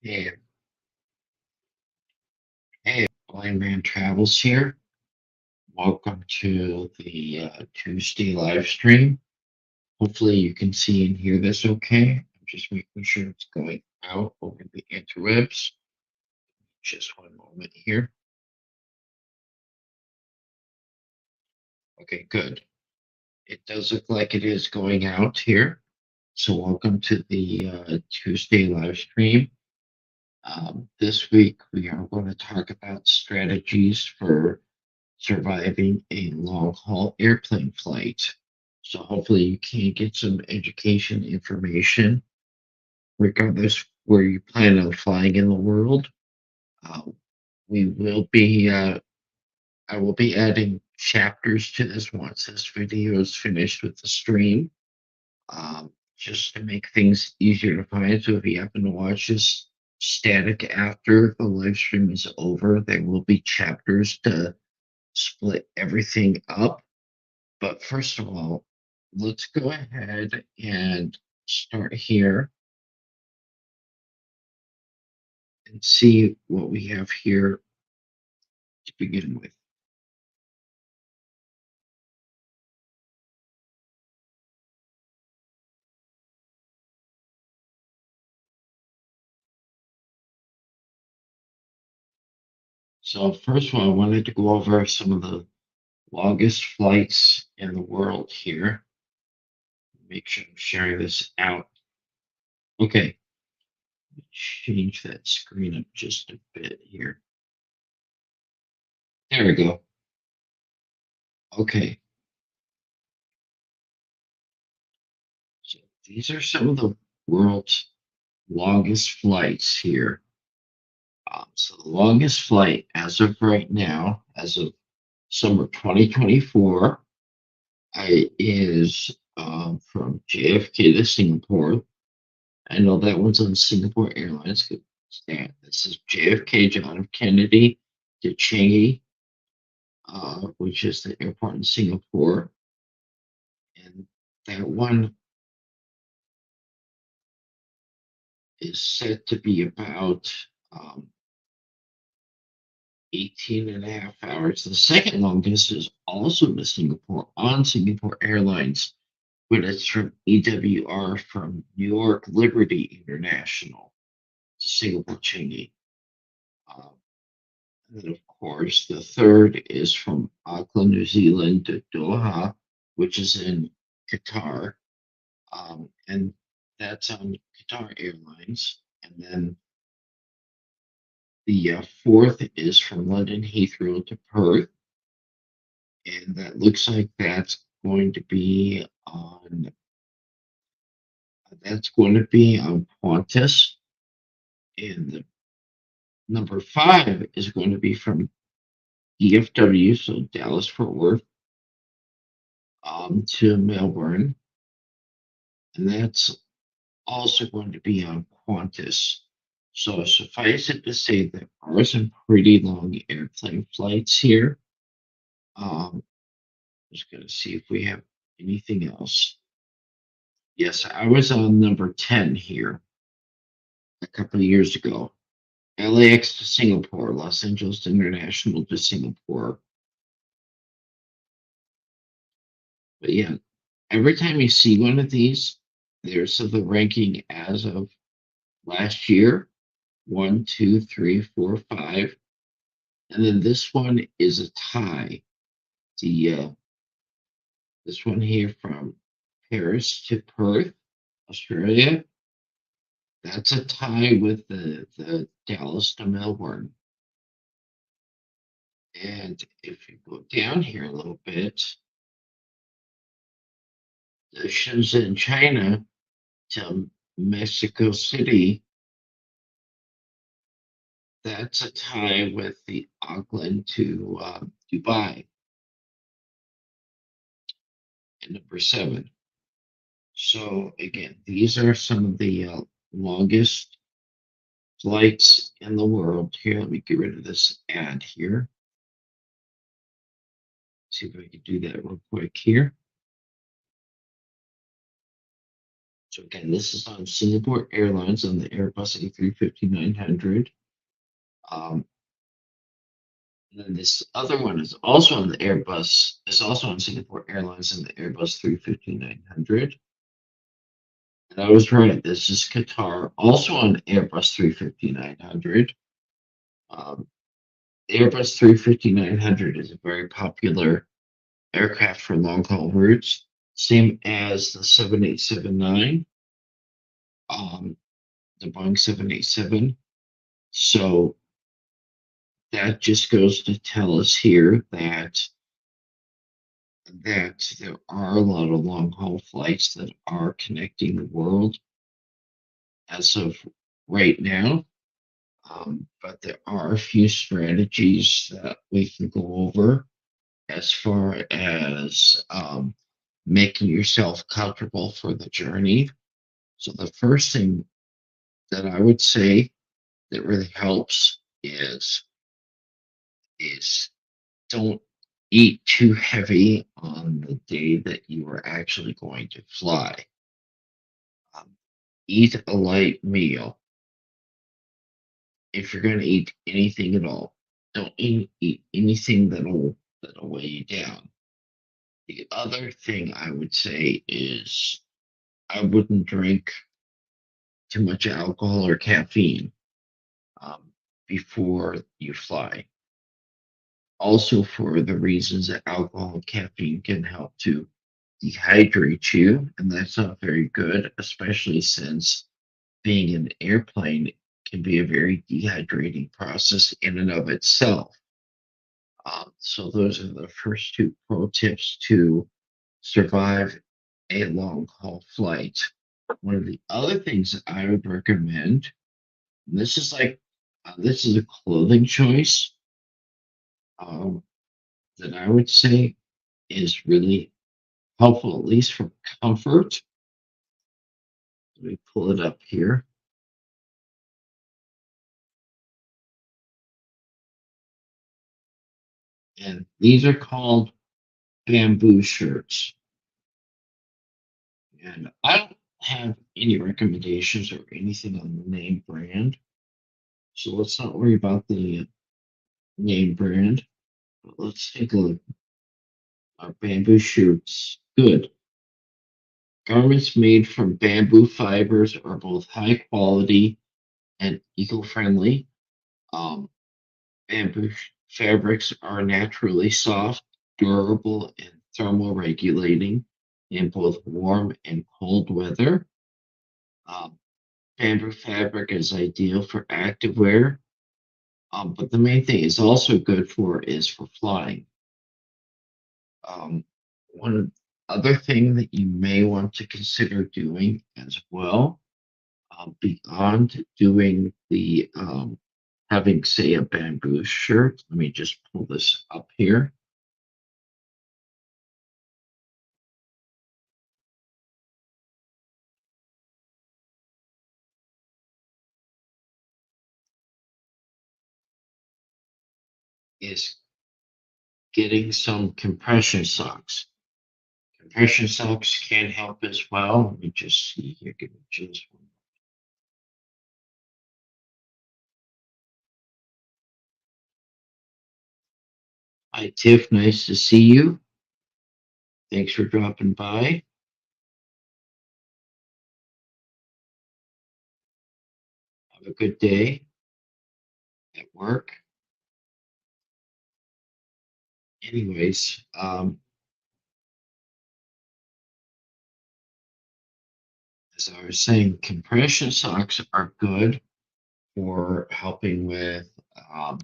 Hey, hey, Blind Man Travels here. Welcome to the Tuesday live stream. Hopefully, you can see and hear this okay. I'm just making sure it's going out over the interwebs. Just one moment here. Okay, good. It does look like it is going out here. So, welcome to the Tuesday live stream. This week, we are going to talk about strategies for surviving a long haul airplane flight. So hopefully you can get some education information regardless where you plan on flying in the world. Uh, we will be I will be adding chapters to this once this video is finished with the stream. Just to make things easier to find. So if you happen to watch this static after the live stream is over, there will be chapters to split everything up. But first of all, let's go ahead and start here and see what we have here to begin with. So first of all, I wanted to go over some of the longest flights in the world here. Make sure I'm sharing this out. Okay, change that screen up just a bit here. There we go. Okay, so these are some of the world's longest flights here. So the longest flight as of right now, as of summer 2024, is from JFK to Singapore. I know that one's on Singapore Airlines. This is JFK John F. Kennedy to Changi, which is the airport in Singapore. And that one is said to be about um, 18 and a half hours. The second longest is also to Singapore on Singapore Airlines, but it's from EWR from New York Liberty International to Singapore Changi. Um, and then, of course, the third is from Auckland, New Zealand to Doha, which is in Qatar. And that's on Qatar Airlines. And then the fourth is from London Heathrow to Perth. And that looks like that's going to be on Qantas. And the number five is going to be from DFW, so Dallas Fort Worth, to Melbourne, and that's also going to be on Qantas. So suffice it to say there are some pretty long airplane flights here. Just going to see if we have anything else. Yes, I was on number 10 here a couple of years ago. LAX to Singapore, Los Angeles International to Singapore. But yeah, every time you see one of these, there's the ranking as of last year. One, two, three, four, five. And then this one is a tie. The this one here from Paris to Perth, Australia. That's a tie with the Dallas to Melbourne. And if you go down here a little bit, the Shenzhen, China to Mexico City, that's a tie with the Auckland to Dubai at number seven. So again, these are some of the longest flights in the world. Here, let me get rid of this ad here. See if I can do that real quick here. So again, this is on Singapore Airlines on the Airbus A350-900. And then this other one is also on the Airbus, is also on Singapore Airlines and the Airbus 350-900. And I was right. This is Qatar, also on Airbus 350-900. Um, the Airbus 350-900 is a very popular aircraft for long haul routes, same as the 787-9, the Boeing 787. So that just goes to tell us here that there are a lot of long haul flights that are connecting the world as of right now. But there are a few strategies that we can go over as far as making yourself comfortable for the journey. So the first thing that I would say that really helps is don't eat too heavy on the day that you are actually going to fly. Um, Eat a light meal if you're going to eat anything at all. Don't eat anything that'll weigh you down. The other thing I would say is I wouldn't drink too much alcohol or caffeine um, before you fly. Also, for the reasons that alcohol and caffeine can help to dehydrate you, and that's not very good, especially since being in an airplane can be a very dehydrating process in and of itself. So, those are the first two pro tips to survive a long haul flight. One of the other things that I would recommend, and this is a clothing choice um, that I would say is really helpful, at least for comfort. Let me pull it up here. And these are called bamboo shirts. And I don't have any recommendations or anything on the name brand. So let's not worry about the name brand. But let's take a look. Our bamboo shirts. Good. Garments made from bamboo fibers are both high quality and eco friendly. Um, Bamboo fabrics are naturally soft, durable, and thermoregulating in both warm and cold weather. Um, Bamboo fabric is ideal for activewear, but the main thing is also good for is for flying. Um, One other thing that you may want to consider doing as well, beyond doing the having say a bamboo shirt. Let me just pull this up here. Is getting some compression socks. Compression socks can help as well. Let me just see here. Give me just one. Hi, Tiff. Nice to see you. Thanks for dropping by. Have a good day at work. Anyways, as I was saying, compression socks are good for helping um,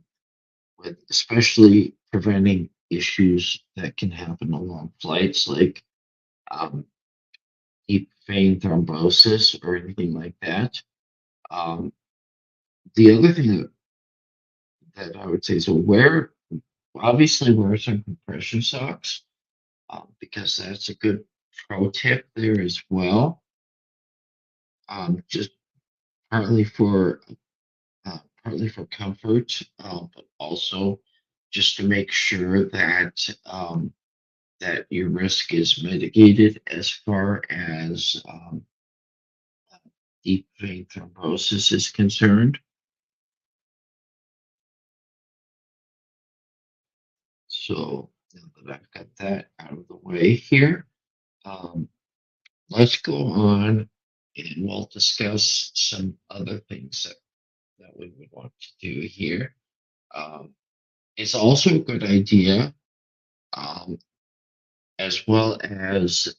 with especially preventing issues that can happen along flights, like um, deep vein thrombosis or anything like that. Um, the other thing that I would say is obviously wear some compression socks because that's a good pro tip there as well. Just partly for partly for comfort, but also just to make sure that your risk is mitigated as far as deep vein thrombosis is concerned. So now that I've got that out of the way here, um, let's go on and we'll discuss some other things that we would want to do here. Um, it's also a good idea, um, as well as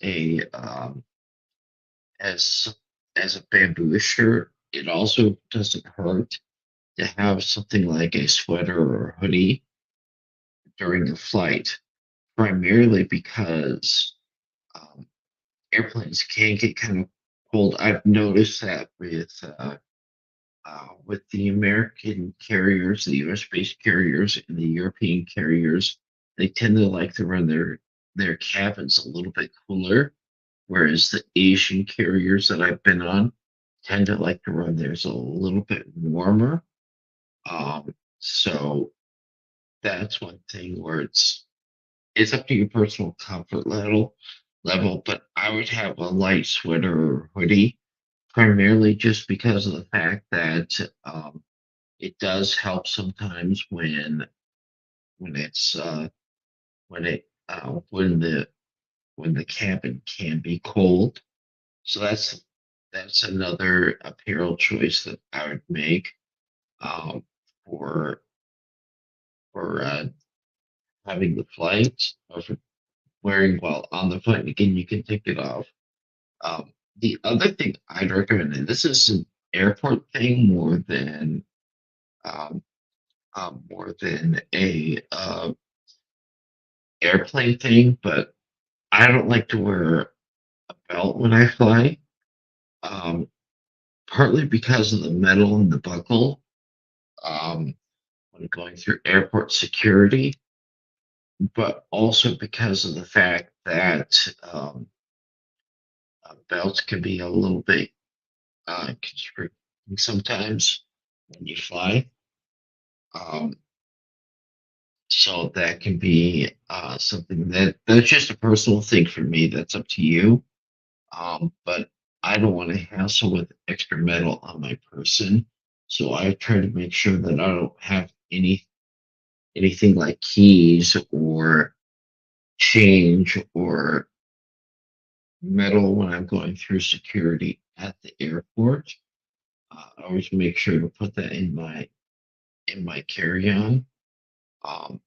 as as a bamboo shirt. It also doesn't hurt to have something like a sweater or hoodie during a flight, primarily because um, airplanes can get kind of cold. I've noticed that with the American carriers, the U.S. based carriers, and the European carriers, they tend to like to run their cabins a little bit cooler, whereas the Asian carriers that I've been on tend to like to run theirs a little bit warmer. So that's one thing where it's up to your personal comfort level, but I would have a light sweater or hoodie, primarily just because of the fact that it does help sometimes when it's when the cabin can be cold. So that's another apparel choice that I would make um, for for having the flight or for wearing while on the flight. Again, you can take it off. The other thing I'd recommend, and this is an airport thing um, more than a airplane thing, but I don't like to wear a belt when I fly. Um, Partly because of the metal in the buckle um, when going through airport security, but also because of the fact that belts can be a little bit constricting sometimes when you fly. Um, so that can be something that's just a personal thing for me. That's up to you. But I don't want to hassle with extra metal on my person. So I try to make sure that I don't have anything like keys or change or metal when I'm going through security at the airport. I always make sure to put that in my carry-on. Um,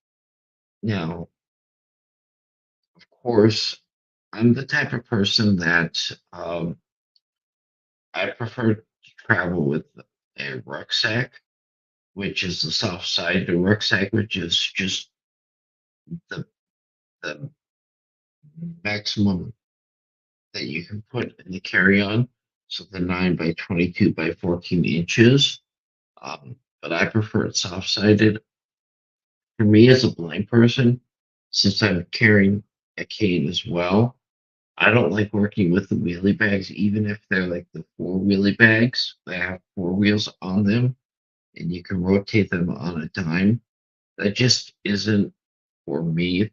Now, of course, I'm the type of person that I prefer to travel with a rucksack, which is the soft side, the rucksack, which is just the the maximum that you can put in the carry-on. So the 9 by 22 by 14 inches. But I prefer it soft-sided. For me as a blind person, since I'm carrying a cane as well, I don't like working with the wheelie bags, even if they're like the four wheelie bags that have four wheels on them and you can rotate them on a dime. That just isn't for me.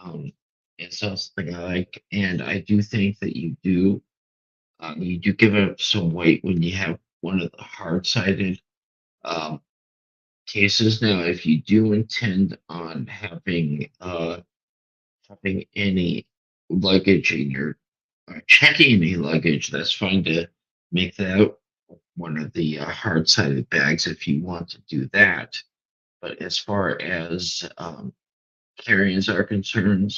Um, it's not something I like, and I do think that you do give up some weight when you have one of the hard-sided um, cases. Now, if you do intend on having any luggage in your checking any luggage, that's fine to make that one of the hard-sided bags if you want to do that. But as far as carry-ins are concerned,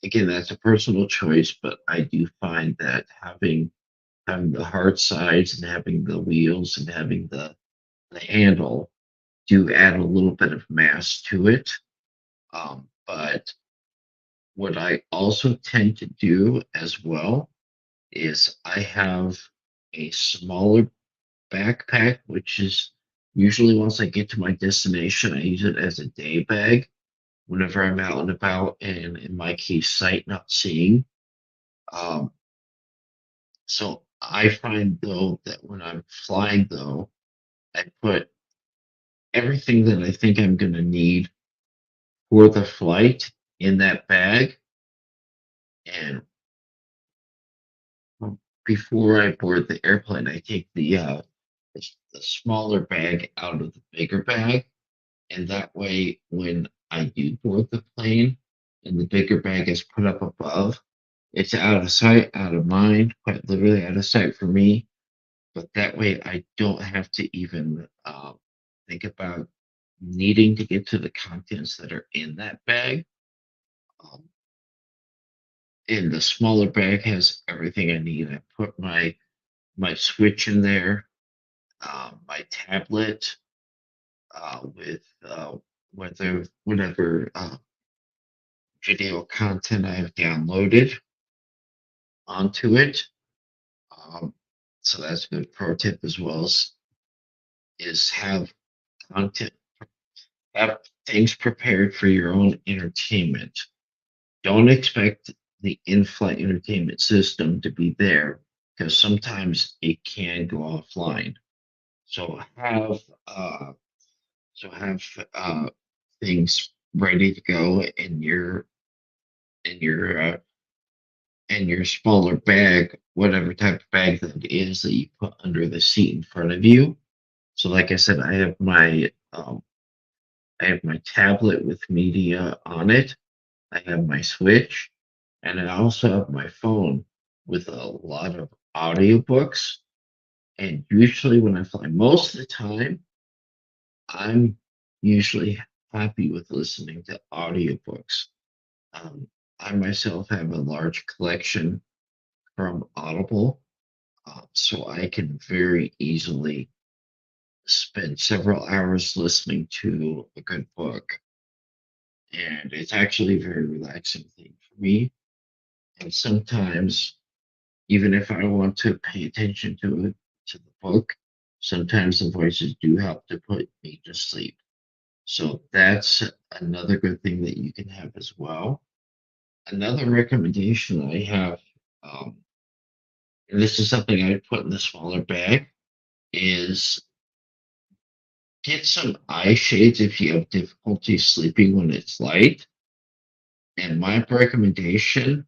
again, that's a personal choice. But I do find that having the hard sides and having the wheels and having the handle do add a little bit of mass to it. But what I also tend to do as well is I have a smaller backpack, which is usually once I get to my destination, I use it as a day bag whenever I'm out and about, and in my case, sight not seeing. Um, so I find though that when I'm flying, though, I put everything that I think I'm going to need for the flight in that bag, and before I board the airplane, I take the smaller bag out of the bigger bag, and that way, when I do board the plane and the bigger bag is put up above, it's out of sight, out of mind, quite literally out of sight for me. But that way, I don't have to even think about needing to get to the contents that are in that bag. Um, and the smaller bag has everything I need. I put my switch in there, my tablet with whatever video content I have downloaded onto it. Um, so that's a good pro tip as well as is content have things prepared for your own entertainment. Don't expect the in-flight entertainment system to be there because sometimes it can go offline. So have things ready to go in your smaller bag, whatever type of bag that is that you put under the seat in front of you. So, like I said, I have my tablet with media on it. I have my Switch, and I also have my phone with a lot of audiobooks. And usually, when I fly, most of the time, I'm usually happy with listening to audiobooks. Um, I myself have a large collection from Audible, so I can very easily spend several hours listening to a good book. And it's actually a very relaxing thing for me. And sometimes, even if I want to pay attention to the book, sometimes the voices do help to put me to sleep. So that's another good thing that you can have as well. Another recommendation I have, um, and this is something I put in the smaller bag, is get some eye shades if you have difficulty sleeping when it's light. And my recommendation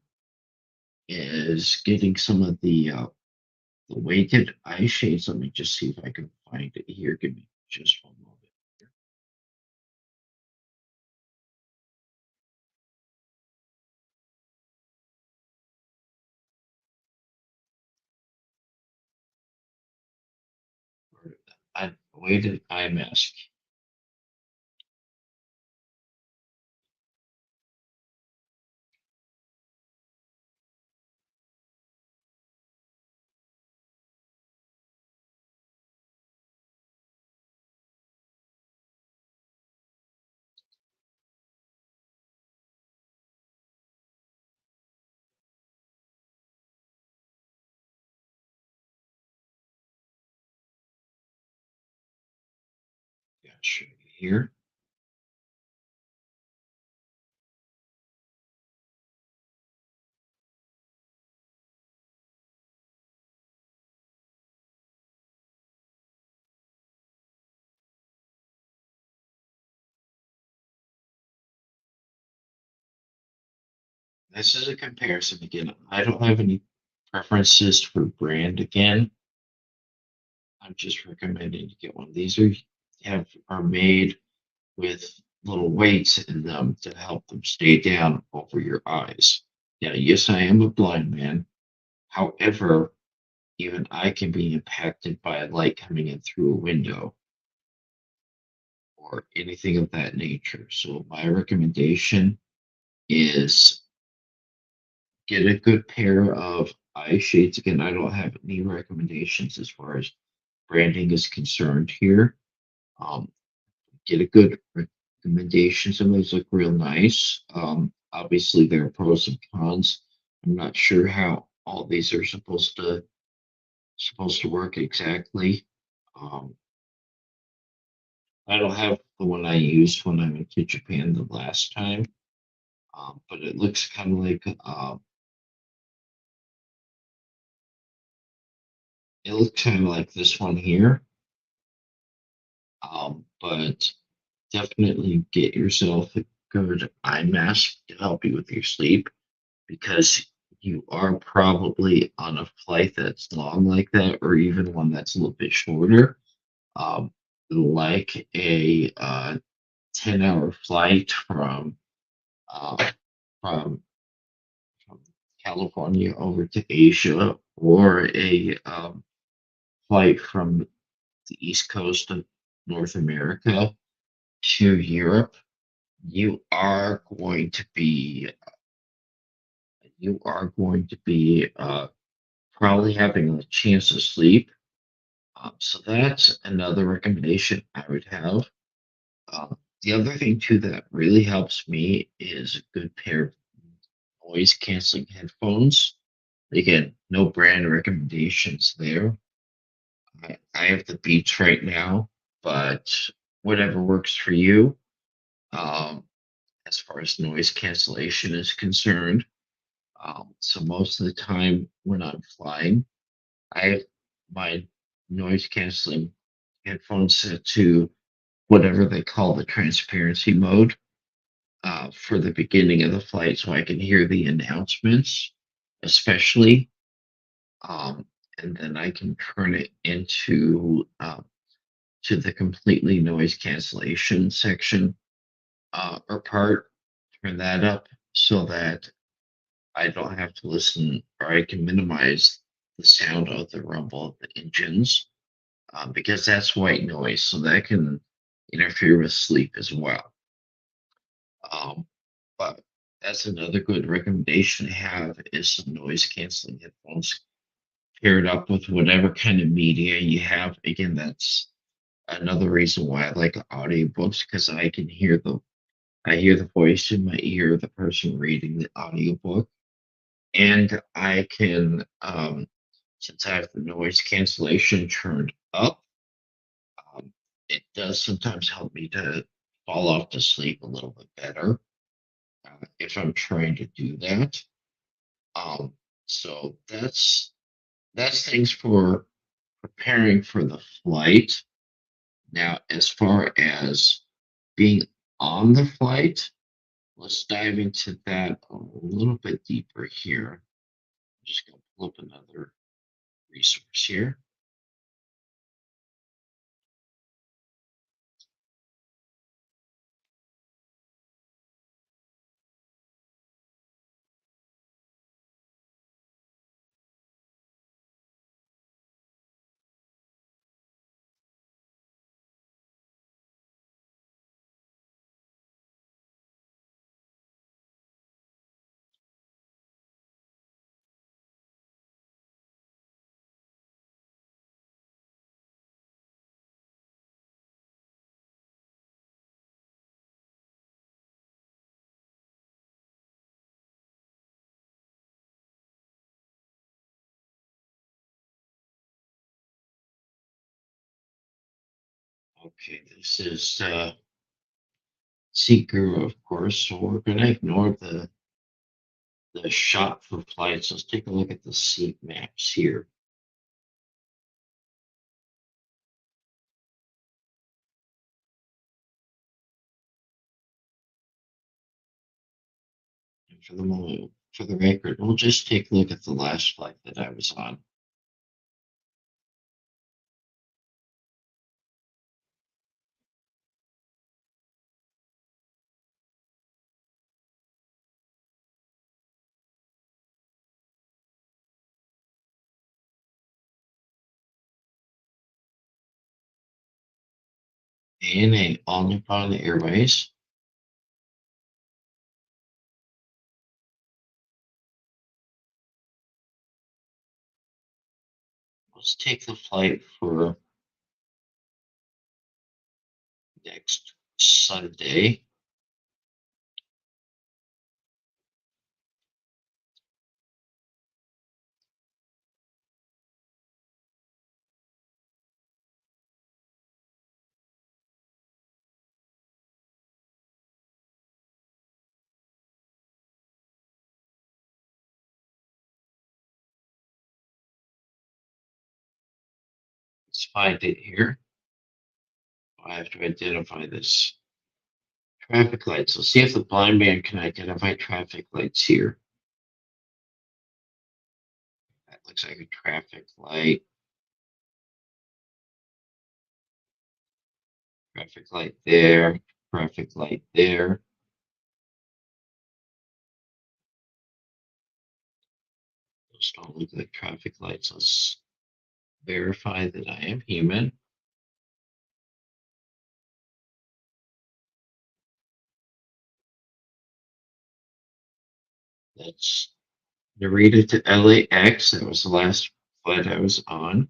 is getting some of the weighted eye shades. Let me just see if I can find it here. Give me just one moment. Weighted eye mask. Yeah, show you here. This is a comparison again. I don't have any preferences for brand again. I'm just recommending to get one. These are made with little weights in them to help them stay down over your eyes. Yeah, yes, I am a blind man. However, even I can be impacted by a light coming in through a window or anything of that nature. So my recommendation is get a good pair of eye shades. Again, I don't have any recommendations as far as branding is concerned here. Um, get a good recommendation. Some of those look real nice. Obviously, there are pros and cons. I'm not sure how all these are supposed to work exactly. Um, I don't have the one I used when I went to Japan the last time, but it looks kind of like it looks kind of like this one here. But definitely get yourself a good eye mask to help you with your sleep because you are probably on a flight that's long like that, or even one that's a little bit shorter, um, like a 10-hour flight uh, from from California over to Asia, or a flight from the East Coast of North America to Europe. You are going to be probably having a chance to sleep. So that's another recommendation I would have. The other thing too that really helps me is a good pair of noise canceling headphones. Again, no brand recommendations there. I have the Beats right now, but whatever works for you. Um, as far as noise cancellation is concerned. So most of the time when I'm flying, I have my noise canceling headphones set to whatever they call the transparency mode for the beginning of the flight, so I can hear the announcements, especially, um, and then I can turn it into to the completely noise cancellation section or part. Turn that up so that I don't have to listen, or I can minimize the sound of the rumble of the engines because that's white noise, so that can interfere with sleep as well. Um, but that's another good recommendation to have is some noise canceling headphones paired up with whatever kind of media you have. Again, that's another reason why I like audiobooks because I hear the voice in my ear of the person reading the audiobook, and I can since I have the noise cancellation turned up, um, it does sometimes help me to fall off to sleep a little bit better if I'm trying to do that. Um, so that's things for preparing for the flight. Now, as far as being on the flight, let's dive into that a little bit deeper here. I'm just going to pull up another resource here. Okay, this is Seeker, of course, so we're going to ignore the shop for flights. Let's take a look at the seat maps here. And for the moment, for the record, we'll just take a look at the last flight that I was on. ANA, All Nippon Airways. Let's take the flight for next Sunday. Let's find it here. I have to identify this traffic lights. Let's see if the blind man can identify traffic lights here. looks like a traffic light. Traffic light there. Traffic light there. Those don't look like traffic lights. Let's verify that I am human. That's Narita to LAX. That was the last flight I was on.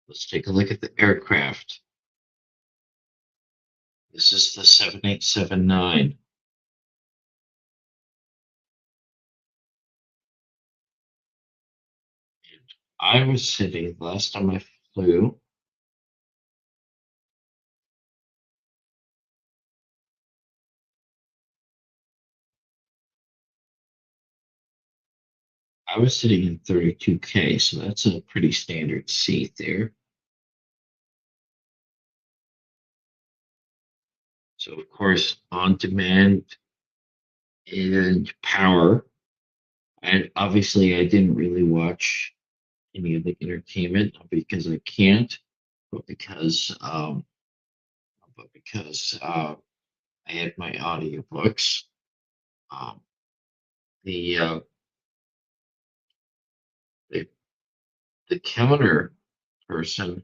Let's take a look at the aircraft. This is the 7879. And I was sitting, last time I flew, I was sitting in 32K, so that's a pretty standard seat there. So, of course, on demand and power. And obviously, I didn't really watch any of the entertainment, not because I can't, but because I had my audiobooks. Um, the, uh, the the counter person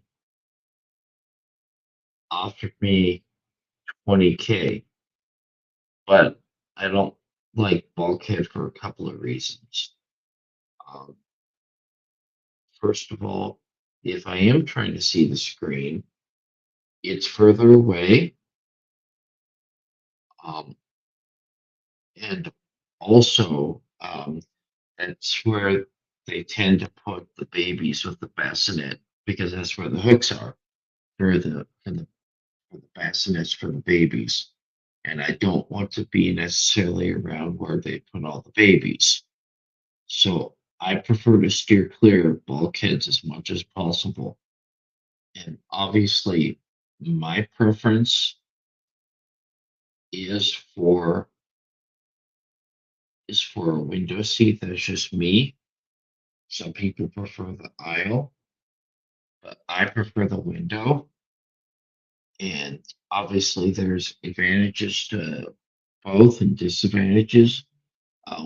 offered me 20K, but I don't like Bulkhead for a couple of reasons. Um, First of all, if I am trying to see the screen, it's further away. Um, and also, that's where they tend to put the babies with the bassinet because that's where the hooks are for the bassinets for the babies. And I don't want to be necessarily around where they put all the babies. So I prefer to steer clear of bulkheads as much as possible. And obviously, my preference is for a window seat. That's just me. Some people prefer the aisle, but I prefer the window. And obviously, there's advantages to both and disadvantages.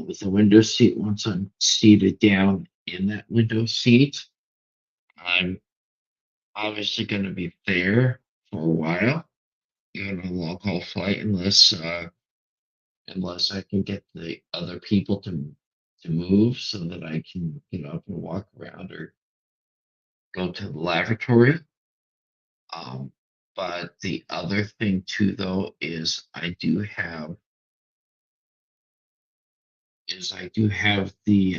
With the window seat, once I'm seated down in that window seat, I'm obviously going to be there for a while on a long haul flight, unless I can get the other people to move so that I can get up and walk around or go to the lavatory. Um, but the other thing too, though, I do have the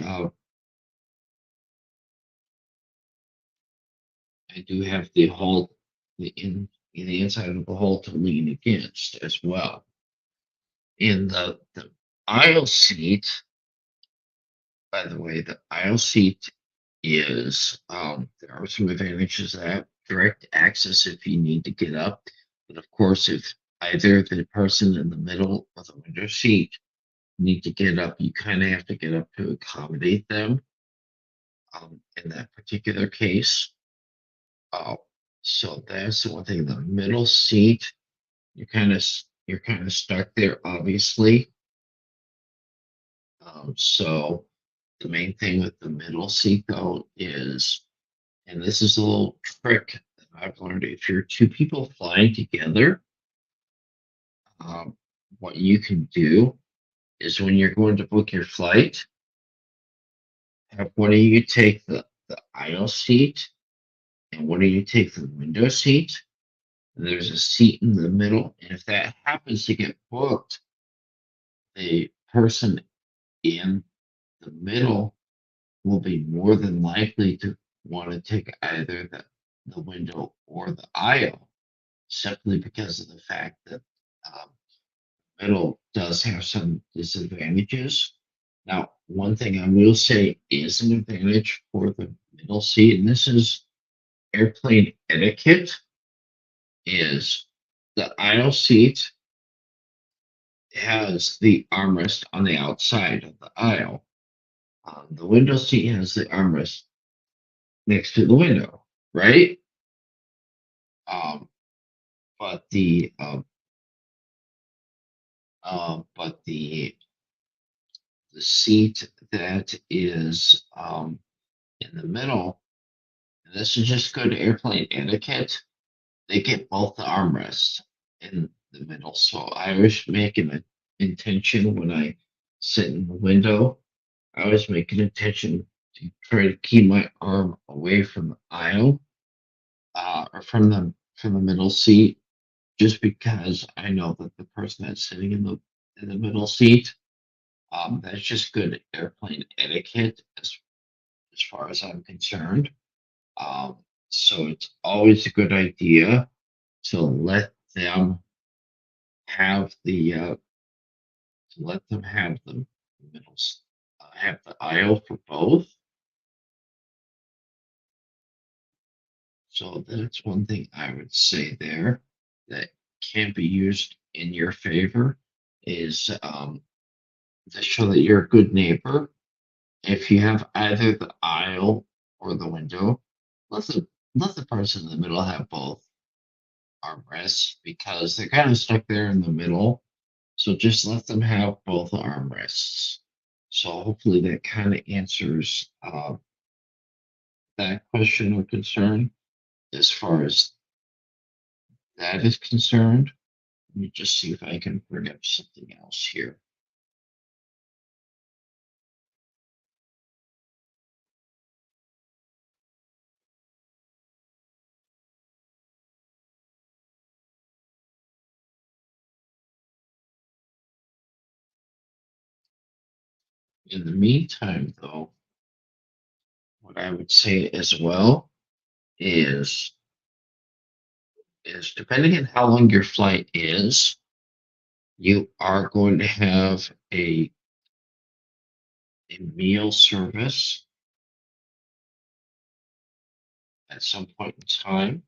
hull, the inside of the hull to lean against as well. In the aisle seat, by the way, the aisle seat is there are some advantages to that direct access if you need to get up, but of course, if either the person in the middle or the window seat need to get up, you kind of have to get up to accommodate them. In that particular case, uh, so that's the one thing. The middle seat, you're kind of stuck there, obviously. So the main thing with the middle seat though is, and this is a little trick that I've learned, if you're two people flying together, what you can do is when you're going to book your flight, have one of you take the aisle seat and one of you take the window seat. And there's a seat in the middle. And if that happens to get booked, the person in the middle will be more than likely to want to take either the window or the aisle, simply because of the fact that um, middle does have some disadvantages. Now, one thing I will say is an advantage for the middle seat, and this is airplane etiquette, is the aisle seat has the armrest on the outside of the aisle. The window seat has the armrest next to the window, right? Um, but the but the seat that is in the middle, and this is just good airplane etiquette. They get both the armrests in the middle, so I always make an intention when I sit in the window. I always make an intention to try to keep my arm away from the aisle, or from the middle seat, just because I know that the person that's sitting in the middle seat, that's just good airplane etiquette as far as I'm concerned. Um, so it's always a good idea to let them have the middle, have the aisle for both. So that's one thing I would say there that can be used in your favor is to show that you're a good neighbor. If you have either the aisle or the window, let the let the person in the middle have both armrests because they're kind of stuck there in the middle. So just let them have both armrests. So hopefully that kind of answers that question or concern as far as that is concerned. Let me just see if I can bring up something else here. In the meantime, though, what I would say as well is is depending on how long your flight is, you are going to have a meal service at some point in time.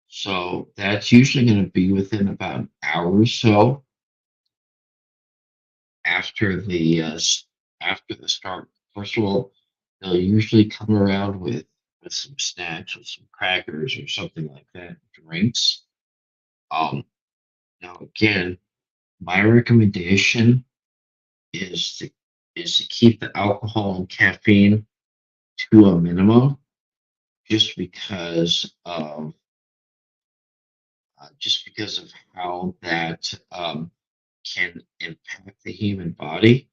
So that's usually going to be within about an hour or so after after the start. First of all, they'll usually come around with some snacks or some crackers or something like that, drinks. Um, Now again, my recommendation is to keep the alcohol and caffeine to a minimum, just because of how that can impact the human body.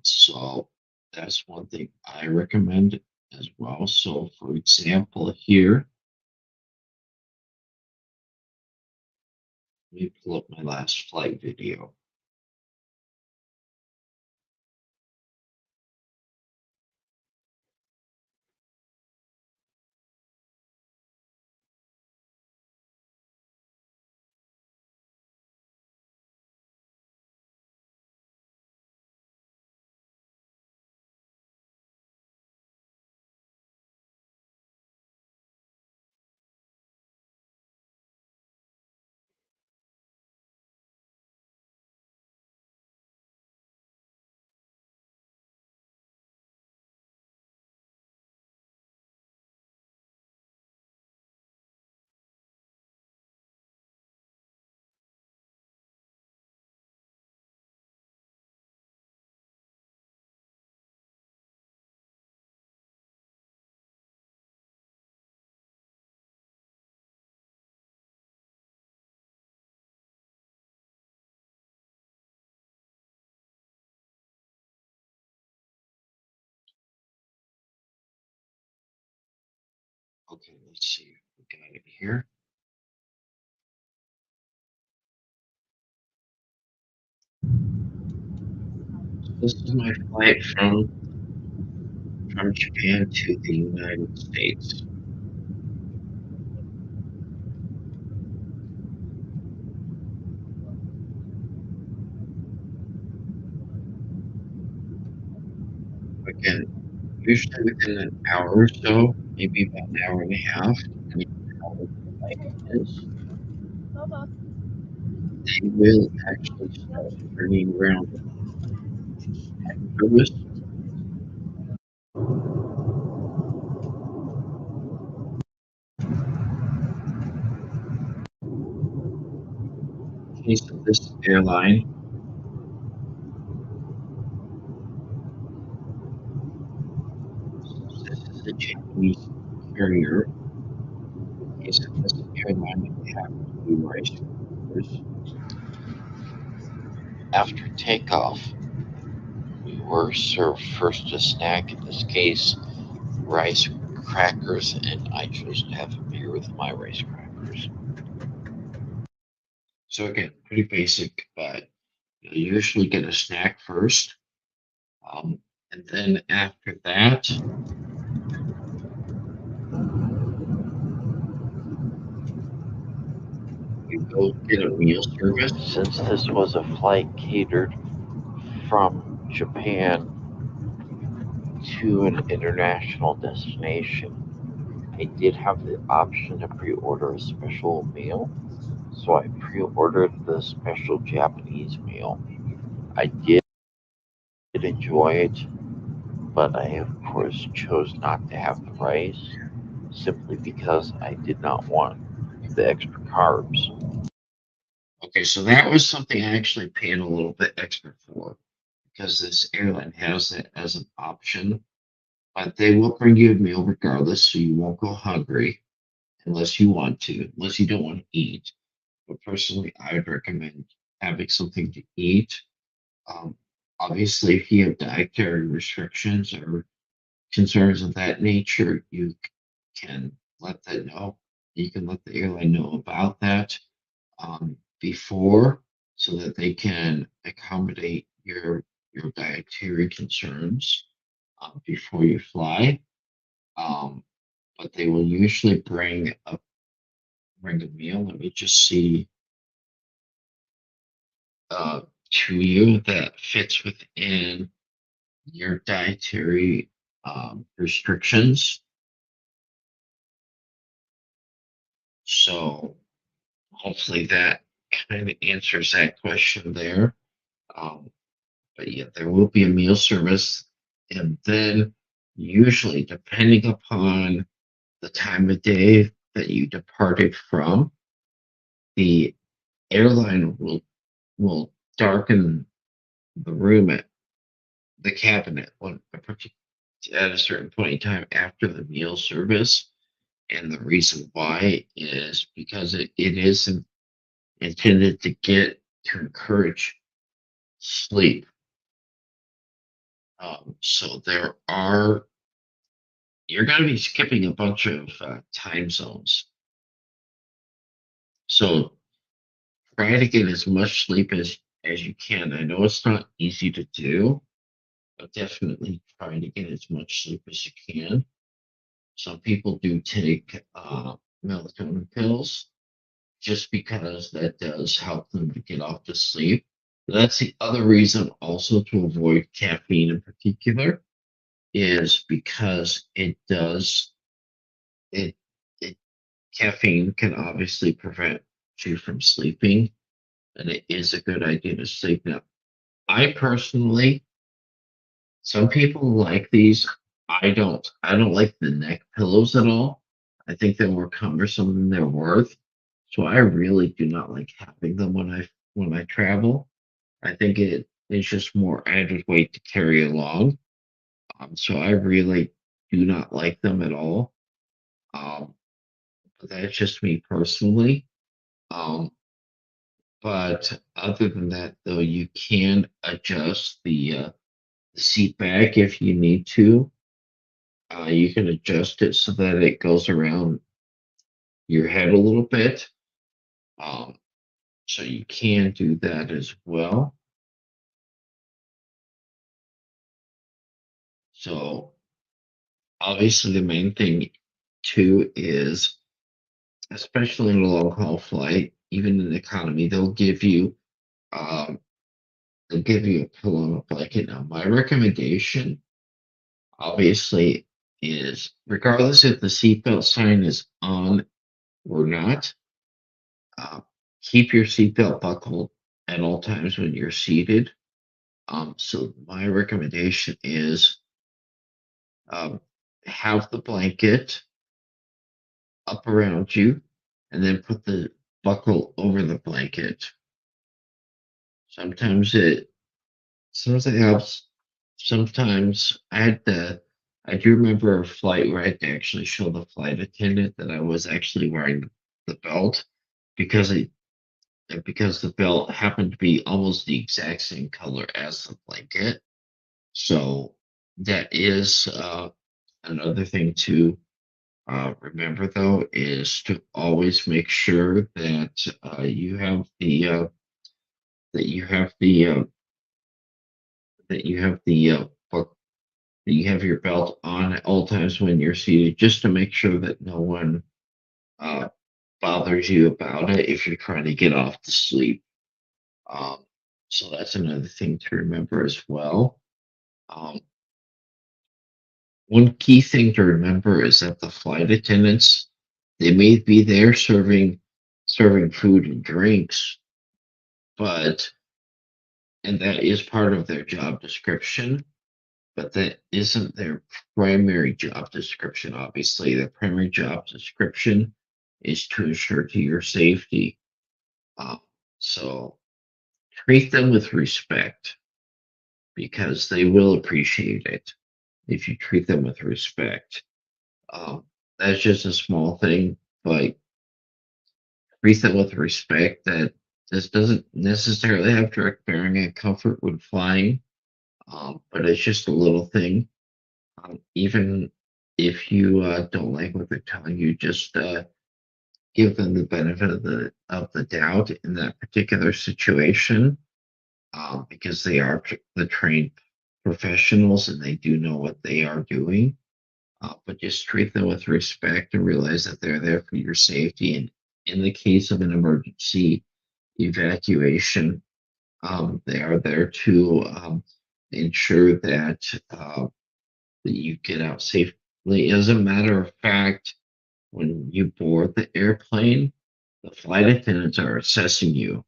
So that's one thing I recommend as well. So, for example, here, let me pull up my last flight video. Okay, let's see. We got it here. This is my flight from Japan to the United States. Again, usually within an hour or so, maybe about an hour and a half, depending on how long the flight is. they will actually start turning around service. In case of this airline, since this is a Japanese carrier, in case of this airline, you have to do rice crackers. After takeoff, we were served first a snack, in this case, rice crackers, and I chose to have a beer with my rice crackers. So again, pretty basic, but you usually get a snack first. And then after that, you go get a meal service. Since this was a flight catered from Japan to an international destination, I did have the option to pre-order a special meal, so I pre-ordered the special Japanese meal. I did enjoy it, but I of course chose not to have the rice simply because I did not want the extra carbs. Okay, so that was something I actually paid a little bit extra for because this airline has it as an option, but they will bring you a meal regardless, so you won't go hungry unless you want to, unless you don't want to eat. But personally, I would recommend having something to eat. Um, Obviously, if you have dietary restrictions or concerns of that nature, you can let that know. You can let the airline know about that before, so that they can accommodate your dietary concerns before you fly. Um, but they will usually bring a meal. Let me just see uh, to you that fits within your dietary restrictions. So hopefully that kind of answers that question there. Um, but yeah, there will be a meal service, and then usually, depending upon the time of day that you departed from, the airline will darken the room at the cabinet at a certain point in time after the meal service. And the reason why is because it is intended to encourage sleep. So you're going to be skipping a bunch of time zones. So try to get as much sleep as you can. I know it's not easy to do, but definitely try to get as much sleep as you can. Some people do take melatonin pills just because that does help them to get off to sleep. That's the other reason also to avoid caffeine in particular, is because it it caffeine can obviously prevent you from sleeping, and it is a good idea to sleep. Now, I personally, some people like these. I don't. I don't like the neck pillows at all. I think they're more cumbersome than they're worth. So I really do not like having them when I travel. I think it is just more added weight to carry along. So I really do not like them at all. Um, but that's just me personally. Um, but other than that, though, you can adjust the seat back if you need to. You can adjust it so that it goes around your head a little bit. Um, so you can do that as well. So obviously, the main thing too is, especially in a long haul flight, even in economy, um, they'll give you a pillow and a blanket. Now, my recommendation, obviously, is regardless if the seatbelt sign is on or not, Keep your seatbelt buckled at all times when you're seated. So my recommendation is um, have the blanket up around you, and then put the buckle over the blanket. Sometimes it helps. Sometimes I do remember a flight where I had to actually show the flight attendant that I was actually wearing the belt because because the belt happened to be almost the exact same color as the blanket. So that is another thing to remember, though, is to always make sure that you have the that you have the that you have the that you have your belt on at all times when you're seated, just to make sure that no one uh, bothers you about it if you're trying to get off to sleep. Um, so that's another thing to remember as well. Um, One key thing to remember is that the flight attendants, they may be there serving food and drinks, but and that is part of their job description, but that isn't their primary job description. Obviously, their primary job description is to ensure to your safety. Um, so treat them with respect because they will appreciate it if you treat them with respect. Um, that's just a small thing, but treat them with respect. That this doesn't necessarily have direct bearing on comfort when flying, but it's just a little thing. Even if you don't like what they're telling you, just give them the benefit of the doubt in that particular situation, because they are the trained professionals and they do know what they are doing. But just treat them with respect and realize that they're there for your safety. And in the case of an emergency evacuation, they are there to ensure that you get out safely. As a matter of fact, when you board the airplane, the flight attendants are assessing you.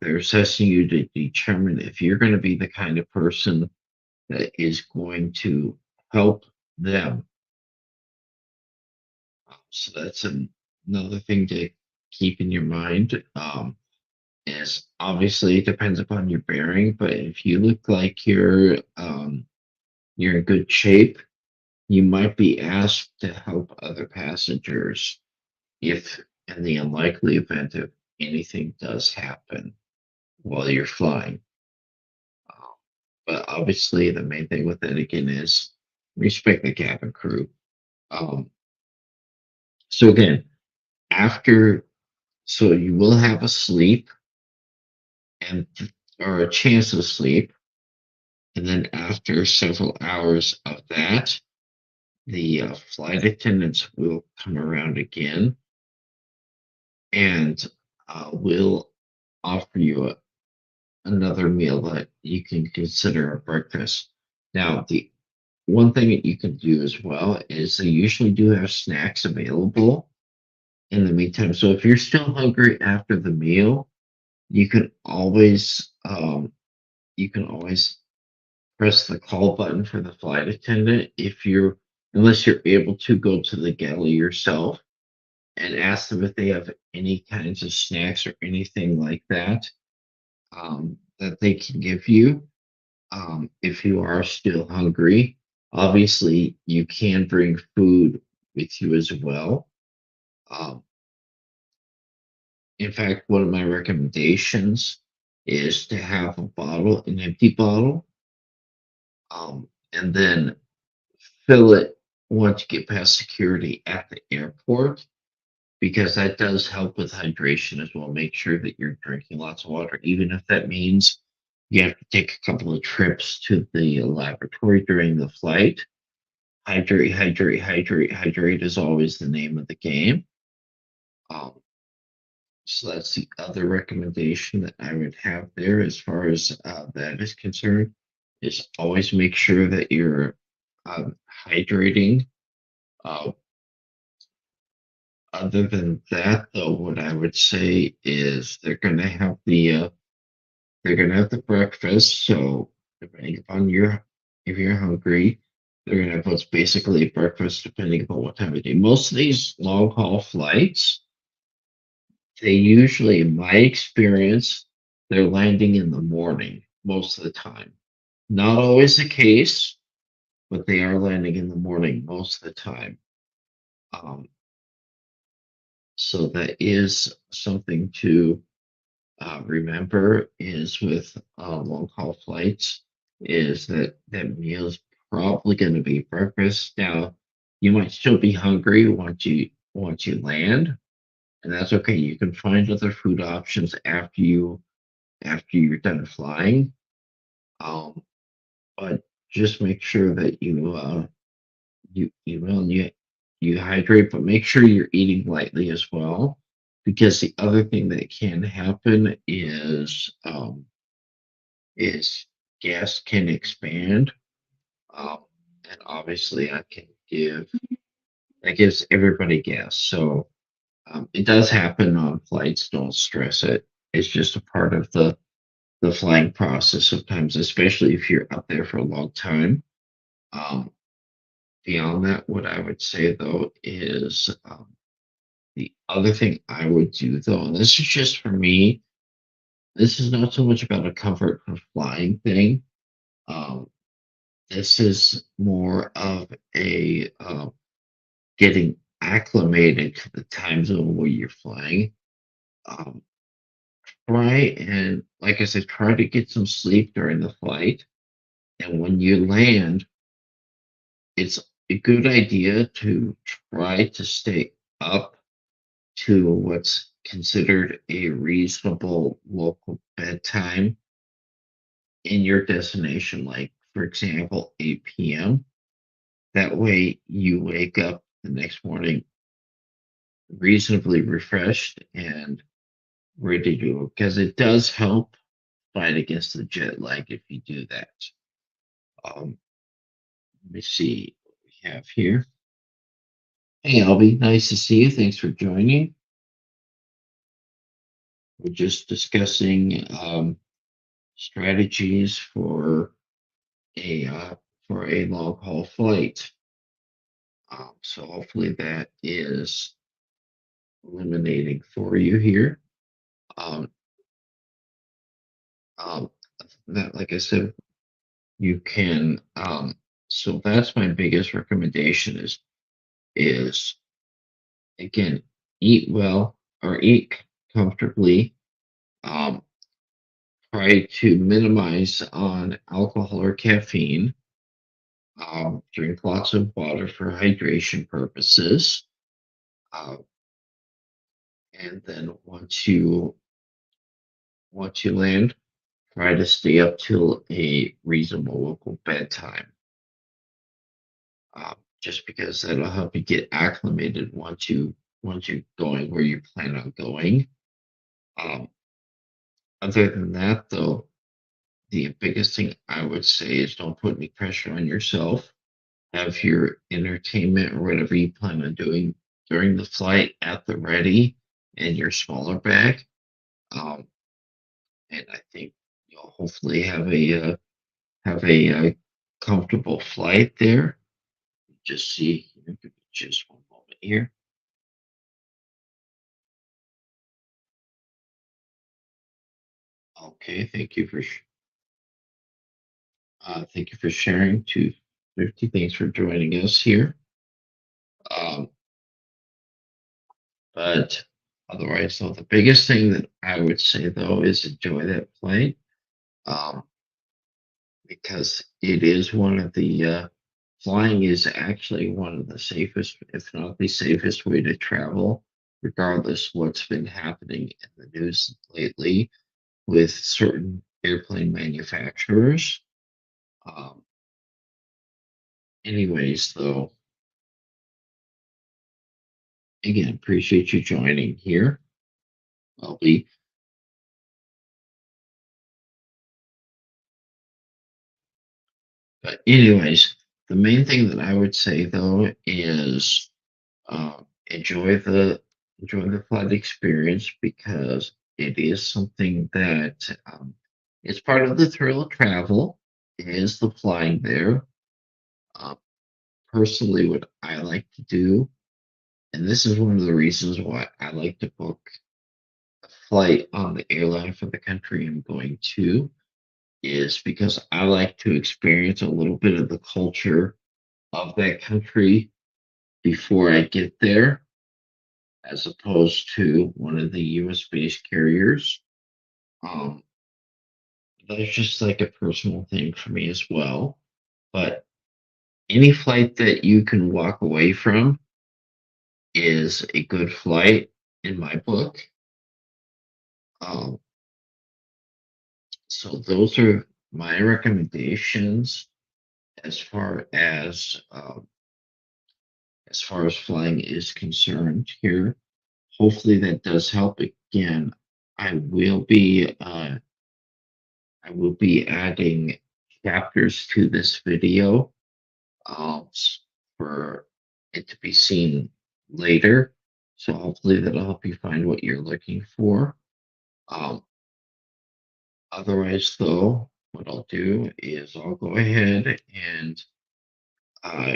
They're assessing you to determine if you're going to be the kind of person that is going to help them. So that's another thing to keep in your mind. Is obviously it depends upon your bearing, but if you look like you're in good shape, you might be asked to help other passengers if, in the unlikely event of anything does happen while you're flying. Um, but obviously, the main thing with it again is respect the cabin crew. Um, so again, after so you will have a sleep and or a chance of sleep, and then after several hours of that, the flight attendants will come around again and will offer you another meal that you can consider a breakfast. Now, the one thing that you can do as well is they usually do have snacks available in the meantime. So if you're still hungry after the meal, you can always press the call button for the flight attendant if you're unless you're able to go to the galley yourself and ask them if they have any kinds of snacks or anything like that, that they can give you if you are still hungry. Obviously, you can bring food with you as well. Um, in fact, one of my recommendations is to have an empty bottle, and then fill it once you get past security at the airport, because that does help with hydration as well. Make sure that you're drinking lots of water, even if that means you have to take a couple of trips to the laboratory during the flight. Hydrate, hydrate, hydrate, hydrate is always the name of the game. Um, so that's the other recommendation that I would have there as far as that is concerned, is always make sure that you're hydrating. Uh, Other than that, though, what I would say is they're gonna have the breakfast. So depending upon your if you're hungry, they're gonna have what's basically breakfast, depending upon what time of day. Most of these long haul flights, they usually, in my experience, they're landing in the morning most of the time. Not always the case, but they are landing in the morning most of the time. Um, so that is something to remember is with long haul flights is that meal's probably going to be breakfast. Now, you might still be hungry once you land, and that's okay. You can find other food options after you're done flying. Um, but just make sure that you hydrate, but make sure you're eating lightly as well, because the other thing that can happen is gas can expand, um, and obviously that gives everybody gas. So it does happen on flights. Don't stress it. It's just a part of the flying process sometimes, especially if you're up there for a long time. Um, Beyond that, what I would say though is the other thing I would do though, and this is just for me, this is not so much about a comfort for flying thing. Um, this is more of a getting acclimated to the time zone where you're flying. Um, Try and, like I said, try to get some sleep during the flight. And when you land, it's a good idea to try to stay up to what's considered a reasonable local bedtime in your destination, like, for example, 8 p.m. That way you wake up the next morning reasonably refreshed and ready to go, because it does help fight against the jet lag if you do that. Let me see what we have here. Hey, Albie, nice to see you. Thanks for joining. We're just discussing strategies a for a long haul flight. So hopefully that is illuminating for you here. Um, um, that, like I said, you can. So that's my biggest recommendation is again, eat well or eat comfortably. Um, Try to minimize on alcohol or caffeine. Drink lots of water for hydration purposes. Uh, and then once you land, try to stay up till a reasonable local bedtime. Just because that'll help you get acclimated once you're going where you plan on going. Um, Other than that, though, the biggest thing I would say is don't put any pressure on yourself. Have your entertainment or whatever you plan on doing during the flight at the ready in your smaller bag. Um, and I think you'll hopefully have a comfortable flight there. Just see, give me just one moment here. Okay, thank you for sharing. 250. Thanks for joining us here. Um, but otherwise, so the biggest thing that I would say though is enjoy that flight. Um, because it is one of the flying is actually one of the safest, if not the safest way to travel, regardless what's been happening in the news lately with certain airplane manufacturers. Um, Anyways, though, again, appreciate you joining here. I'll be, but anyways, the main thing that I would say though is enjoy the enjoy the flight experience because it is something that it's part of the thrill of travel. It is the flying there. Uh, Personally, what I like to do, and this is one of the reasons why I like to book a flight on the airline for the country I'm going to, is because I like to experience a little bit of the culture of that country before I get there, as opposed to one of the US based carriers. Um, that's just like a personal thing for me as well. But any flight that you can walk away from is a good flight in my book. Um, so those are my recommendations as as far as flying is concerned here. Hopefully that does help. Again, I will be uh, I will be adding chapters to this video for it to be seen later. So hopefully that'll help you find what you're looking for. Um, Otherwise, though, what I'll do is I'll go ahead and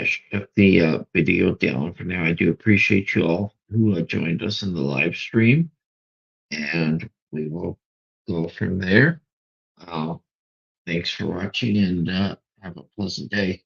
shut the video down for now. I do appreciate you all who joined us in the live stream, and we will go from there. Uh, Thanks for watching and have a pleasant day.